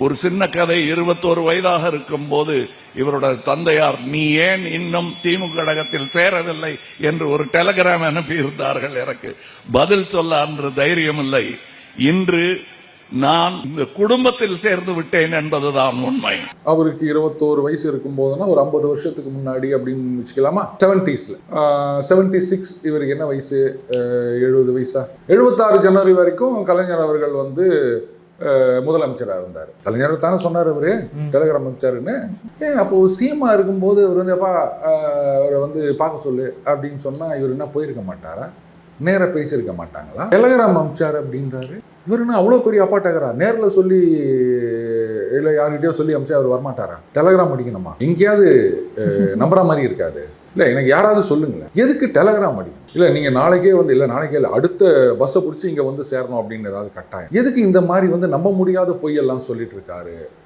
ஒரு சின்ன கதை. 21 வயதாக இருக்கும் போது இவரோட தந்தையார், நீ ஏன் இன்னும் திமுக கழகத்தில் சேரவில்லை என்று ஒரு டெலிகிராம் அனுப்பியிருந்தார்கள். எனக்கு பதில் சொல்ல அன்று தைரியம் இல்லை. இன்று நான் இந்த குடும்பத்தில் சேர்ந்து விட்டேன் என்பதுதான் உண்மை. அவருக்கு 21 வயசு இருக்கும் போதுன்னா ஒரு 50 வருஷத்துக்கு முன்னாடி அப்படின்னு வச்சுக்கலாமா? 70ஸ்ல 76. இவருக்கு என்ன வயசு? 70 வயசா? 76 ஜனவரி வரைக்கும் கலைஞர் அவர்கள் வந்து முதலமைச்சராக இருந்தார். கலைஞர் தானே சொன்னார் அவரு டெலிகிராம் அமைச்சாருன்னு. அப்போ சிஎம்மா இருக்கும்போது அவர் வந்து அப்பா அவரை வந்து பார்க்க சொல்லு அப்படின்னு சொன்னா இவர் என்ன போயிருக்க மாட்டாரா? நேராக பேசியிருக்க மாட்டாங்களா? டெலிகிராம் அமைச்சார் அப்படின்றாரு. இவர் என்ன அவ்வளோ பெரிய அப்பாட்டகரா? நேரில் சொல்லி இல்லை யார்கிட்டயோ சொல்லி அமைச்சா அவர் வரமாட்டாரா? டெலிகிராம் அடிக்கணுமா? எங்கேயாவது நம்புற மாதிரி இருக்காது. இல்லை, எனக்கு யாராவது சொல்லுங்களேன், எதுக்கு டெலிகிராம் அடிக்கணும்? இல்லை நீங்கள் நாளைக்கே வந்து இல்லை நாளைக்கே இல்லை அடுத்த பஸ்ஸை பிடிச்சி இங்கே வந்து சேரணும் அப்படின்னு ஏதாவது கட்டாயம் எதுக்கு? இந்த மாதிரி வந்து நம்ப முடியாத பொய்யெல்லாம் சொல்லிட்டு இருக்காரு.